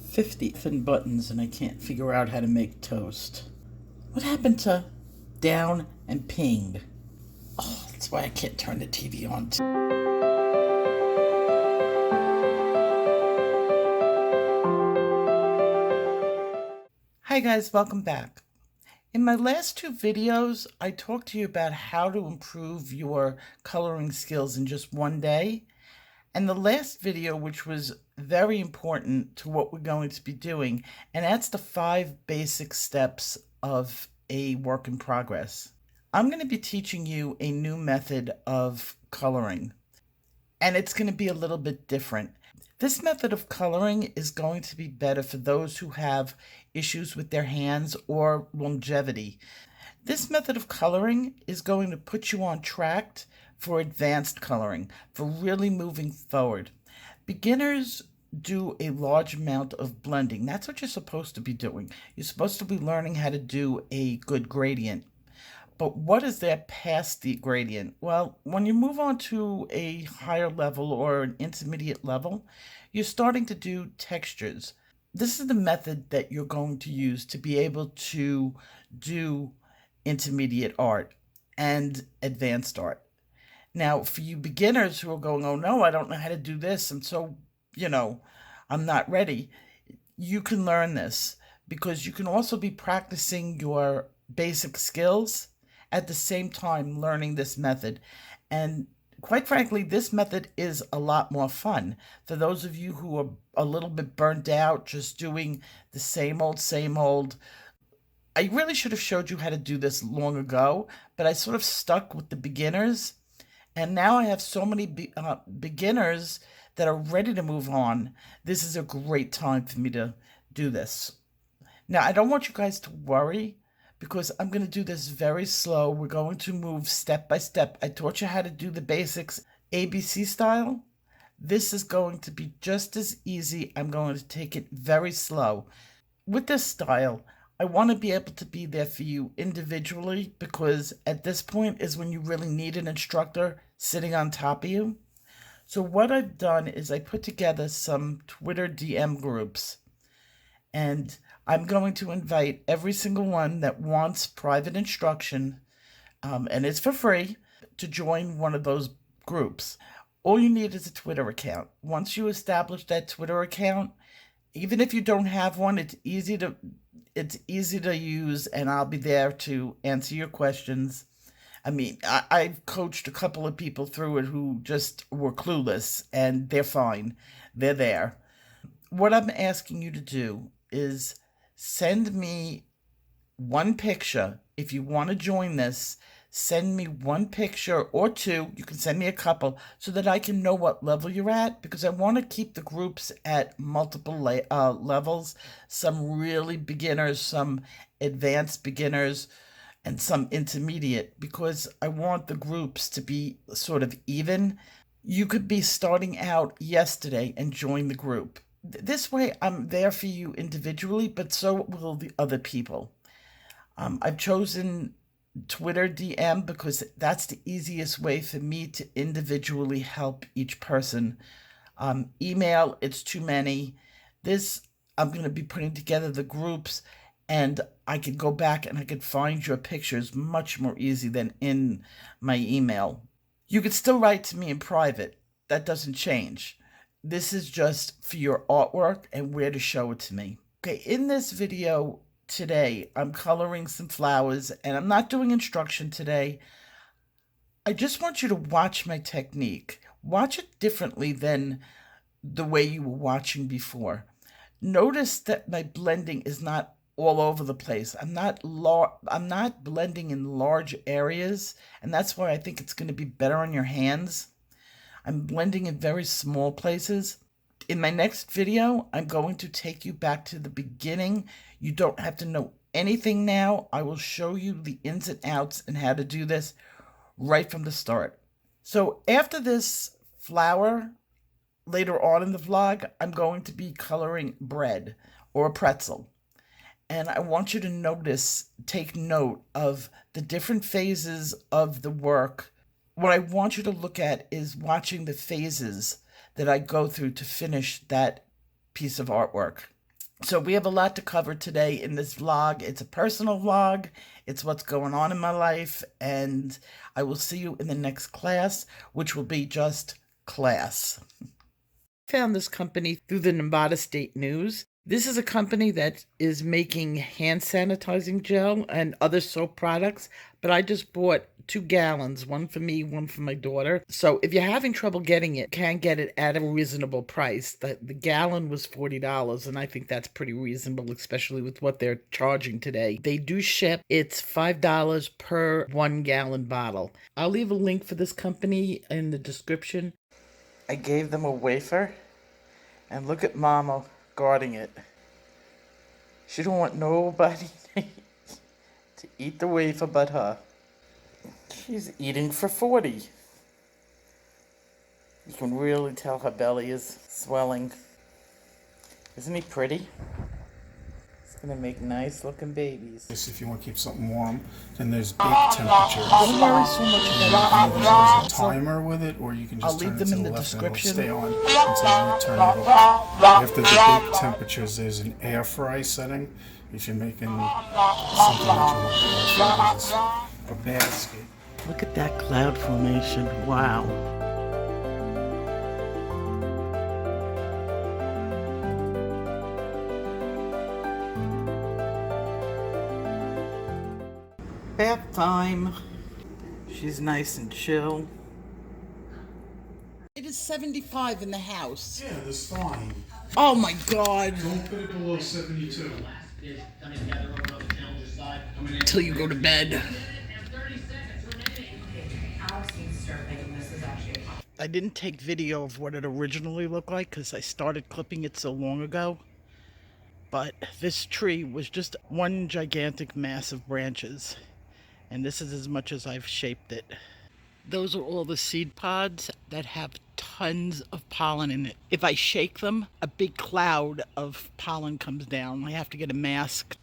50 thin buttons and I can't figure out how to make toast. What happened to down and ping? Oh, that's why I can't turn the TV on. Hi guys, welcome back. In my last two videos, I talked to you about how to improve your coloring skills in just one day. And the last video, which was very important to what we're going to be doing, and that's the 5 basic steps of a work in progress. I'm going to be teaching you a new method of coloring, and it's going to be a little bit different. This method of coloring is going to be better for those who have issues with their hands or longevity. This method of coloring is going to put you on track for advanced coloring, for really moving forward. Beginners do a large amount of blending. That's what you're supposed to be doing. You're supposed to be learning how to do a good gradient. But what is there past the gradient? Well, when you move on to a higher level or an intermediate level, you're starting to do textures. This is the method that you're going to use to be able to do intermediate art and advanced art. Now, for you beginners who are going, oh no, I don't know how to do this, and so, I'm not ready, you can learn this because you can also be practicing your basic skills at the same time learning this method. And quite frankly, this method is a lot more fun. For those of you who are a little bit burnt out, just doing the same old, I really should have showed you how to do this long ago, but I sort of stuck with the beginners. And now I have so many beginners that are ready to move on. This is a great time for me to do this. Now, I don't want you guys to worry because I'm going to do this very slow. We're going to move step by step. I taught you how to do the basics ABC style. This is going to be just as easy. I'm going to take it very slow. With this style, I want to be able to be there for you individually because at this point is when you really need an instructor sitting on top of you. So what I've done is I put together some Twitter DM groups, and I'm going to invite every single one that wants private instruction, and it's for free, to join one of those groups. All you need is a Twitter account. Once you establish that Twitter account, even if you don't have one, it's easy to use, and I'll be there to answer your questions. I mean, I've coached a couple of people through it who just were clueless, and they're fine. They're there. What I'm asking you to do is send me one picture. If you want to join this, send me one picture or two. You can send me a couple so that I can know what level you're at, because I want to keep the groups at multiple levels. Some really beginners, some advanced beginners, and some intermediate, because I want the groups to be sort of even. You could be starting out yesterday and join the group. This way I'm there for you individually, but so will the other people. I've chosen Twitter DM because that's the easiest way for me to individually help each person. Email, it's too many. This, I'm going to be putting together the groups, and I could go back and I could find your pictures much more easy than in my email. You could still write to me in private. That doesn't change. This is just for your artwork and where to show it to me. Okay, in this video today, I'm coloring some flowers, and I'm not doing instruction today. I just want you to watch my technique. Watch it differently than the way you were watching before. Notice that my blending is not all over the place. I'm not blending in large areas, and that's why I think it's going to be better on your hands. I'm blending in very small places. In my next video, I'm going to take you back to the beginning. You don't have to know anything now. I will show you the ins and outs and how to do this right from the start. So after this flower, later on in the vlog, I'm going to be coloring bread or a pretzel. And I want you to take note of the different phases of the work. What I want you to look at is watching the phases that I go through to finish that piece of artwork. So we have a lot to cover today in this vlog. It's a personal vlog. It's what's going on in my life. And I will see you in the next class, which will be just class. Found this company through the Nevada State News. This is a company that is making hand sanitizing gel and other soap products, but I just bought 2 gallons, one for me, one for my daughter. So if you're having trouble getting it, you can get it at a reasonable price. The gallon was $40, and I think that's pretty reasonable, especially with what they're charging today. They do ship. It's $5 per 1 gallon bottle. I'll leave a link for this company in the description. I gave them a wafer, and look at Mama guarding it. She don't want nobody to eat the wafer but her. She's eating for 40. You can really tell her belly is swelling. Isn't he pretty? It's gonna make nice looking babies. If you want to keep something warm, then there's bake temperatures. Don't worry so much about it. There's a timer with it, or you can just I'll turn leave it them to in the the left and it'll description. stay on until you turn it off. After the bake temperatures, there's an air fry setting. If you're making something that you want to a basket. Look at that cloud formation. Wow. Bath time. She's nice and chill. It is 75 in the house. Yeah, that's fine. Oh my God. Don't put it below 72. Till you go to bed. I didn't take video of what it originally looked like because I started clipping it so long ago. But this tree was just one gigantic mass of branches. And this is as much as I've shaped it. Those are all the seed pods that have tons of pollen in it. If I shake them, a big cloud of pollen comes down. I have to get a mask.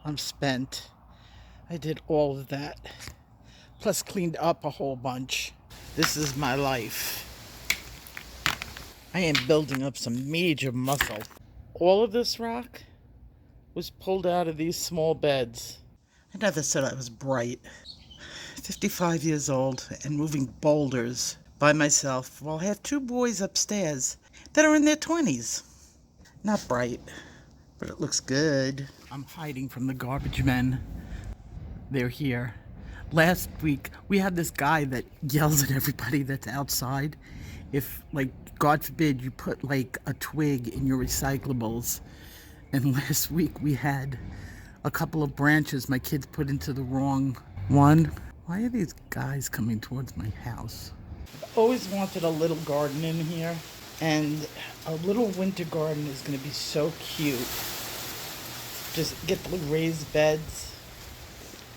I'm spent. I did all of that. Plus cleaned up a whole bunch. This is my life. I am building up some major muscle. All of this rock was pulled out of these small beds. I never said I was bright. 55 years old and moving boulders by myself while I have 2 boys upstairs that are in their 20s. Not bright, but it looks good. I'm hiding from the garbage men. They're here. Last week, we had this guy that yells at everybody that's outside. If, like, God forbid, you put, like, a twig in your recyclables. And last week, we had a couple of branches my kids put into the wrong one. Why are these guys coming towards my house? I've always wanted a little garden in here. And a little winter garden is going to be so cute. Just get the raised beds,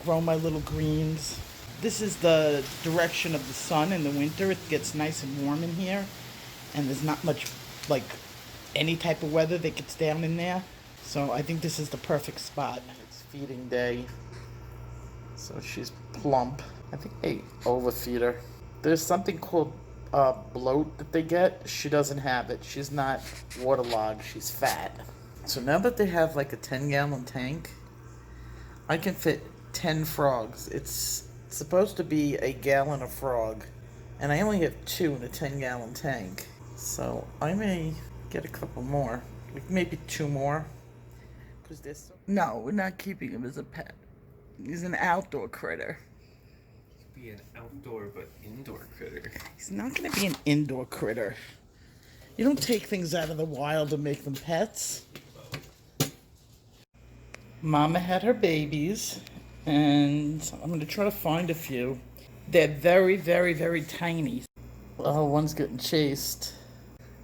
grow my little greens. This is the direction of the sun in the winter. It gets nice and warm in here, and there's not much, like, any type of weather that gets down in there. So I think this is the perfect spot. It's feeding day, so she's plump. I think they overfeed her. There's something called bloat that they get. She doesn't have it. She's not waterlogged. She's fat. So now that they have like a 10-gallon tank, I can fit 10 frogs. It's supposed to be a gallon of frog, and I only have 2 in a 10-gallon tank. So I may get a couple more, like maybe 2 more. No, we're not keeping him as a pet. He's an outdoor critter. Be an outdoor but indoor critter. He's not going to be an indoor critter. You don't take things out of the wild and make them pets. Mama had her babies, and I'm going to try to find a few. They're very, very, very tiny. Well, one's getting chased.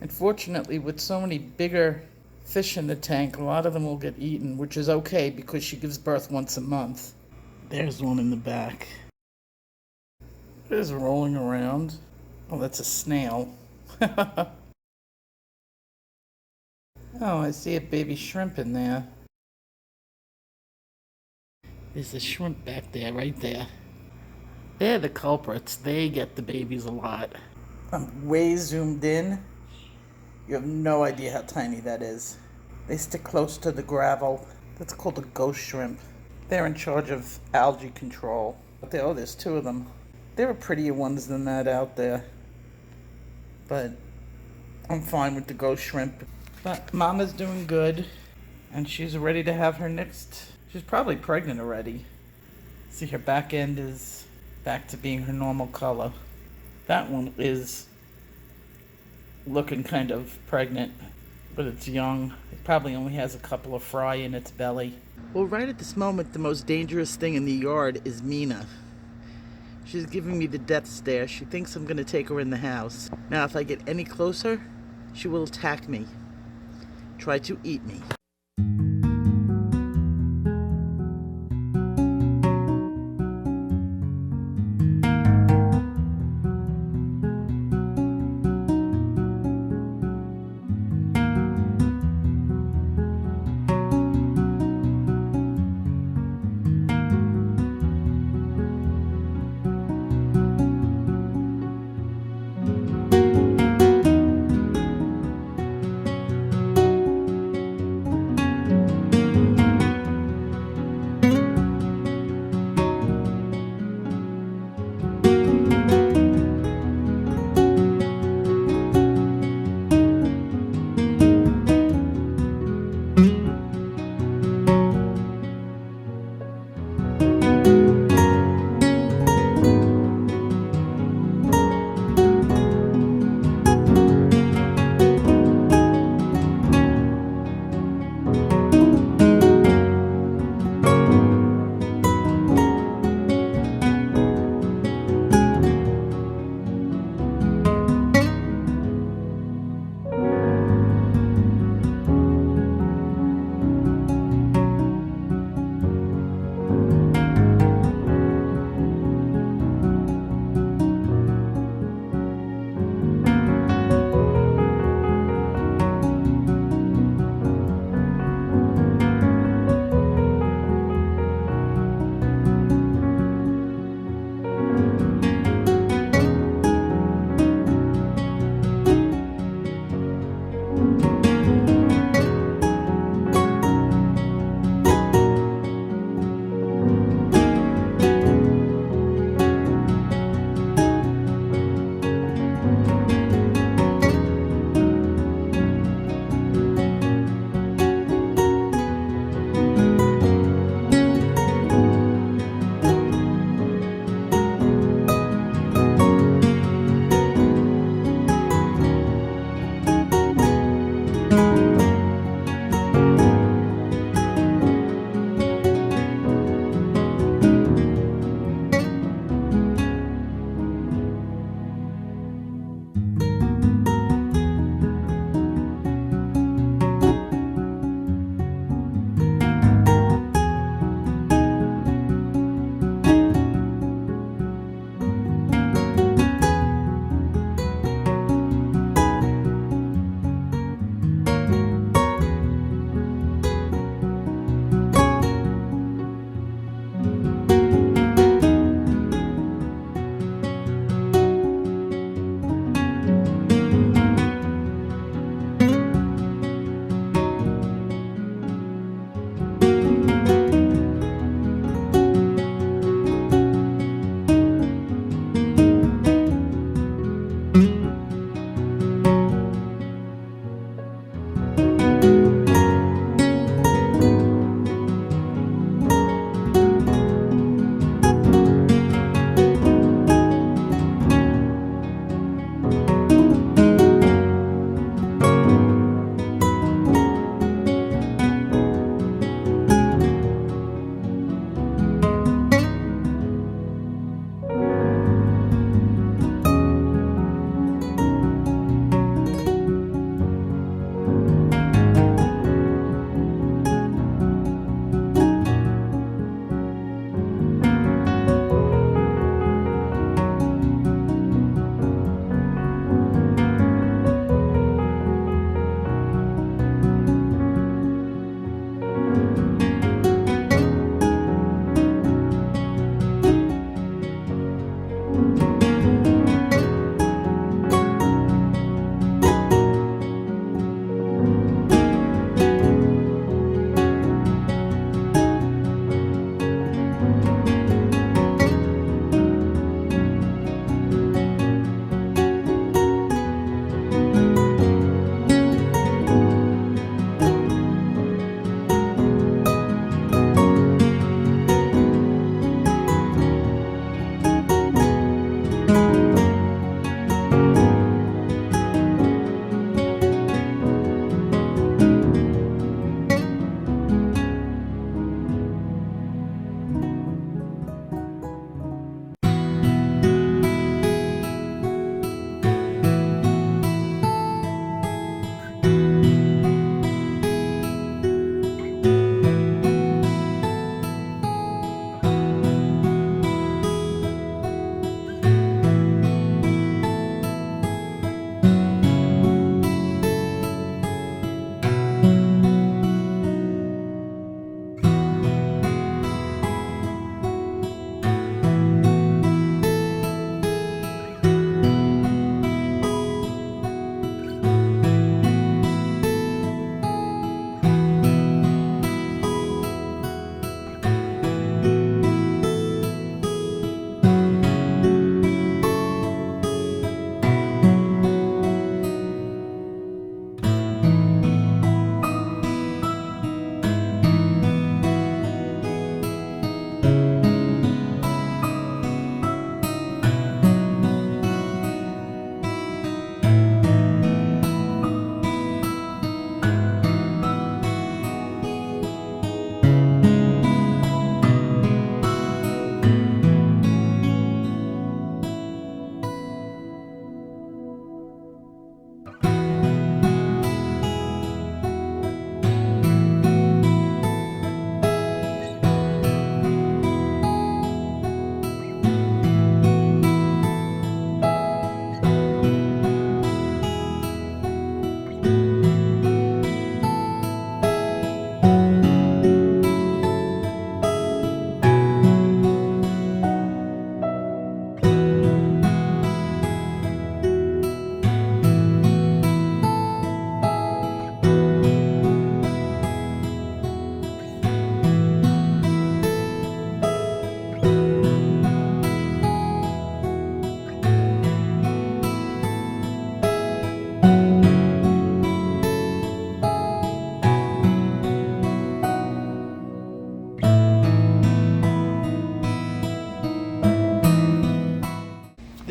Unfortunately, with so many bigger fish in the tank, a lot of them will get eaten, which is okay because she gives birth once a month. There's one in the back. It is rolling around. Oh, that's a snail. Oh, I see a baby shrimp in there. There's a shrimp back there, right there. They're the culprits. They get the babies a lot. I'm way zoomed in. You have no idea how tiny that is. They stick close to the gravel. That's called a ghost shrimp. They're in charge of algae control. But there's two of them. There are prettier ones than that out there. But I'm fine with the ghost shrimp. But Mama's doing good. And she's ready to have her next. She's probably pregnant already. See, her back end is back to being her normal color. That one is looking kind of pregnant, but it's young. It probably only has a couple of fry in its belly. Well, right at this moment, the most dangerous thing in the yard is Mina. She's giving me the death stare. She thinks I'm going to take her in the house. Now, if I get any closer, she will attack me. Try to eat me.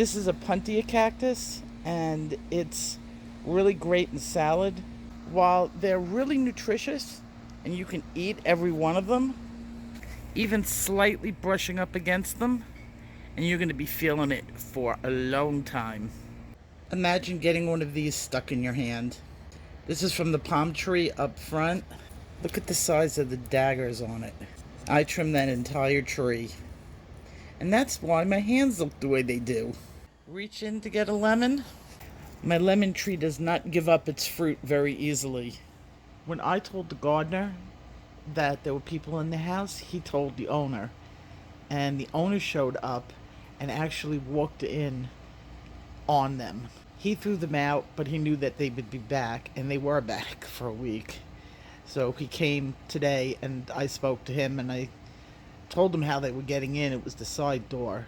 This is a puntia cactus, and it's really great in salad. While they're really nutritious, and you can eat every one of them, even slightly brushing up against them, and you're going to be feeling it for a long time. Imagine getting one of these stuck in your hand. This is from the palm tree up front. Look at the size of the daggers on it. I trimmed that entire tree. And that's why my hands look the way they do. Reach in to get a lemon. My lemon tree does not give up its fruit very easily. When I told the gardener that there were people in the house, he told the owner. And the owner showed up and actually walked in on them. He threw them out, but he knew that they would be back, and they were back for a week. So he came today, and I spoke to him, and I told him how they were getting in. It was the side door,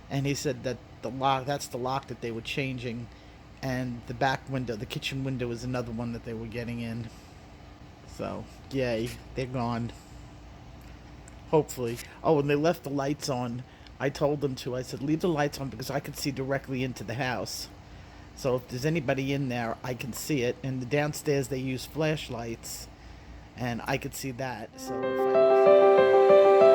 and he said that that's the lock that they were changing, and the back window, the kitchen window, is another one that they were getting in. So, yay, they're gone. Hopefully. Oh, and they left the lights on. I told them to. I said, leave the lights on because I could see directly into the house. So if there's anybody in there, I can see it. And the downstairs, they use flashlights, and I could see that. So if I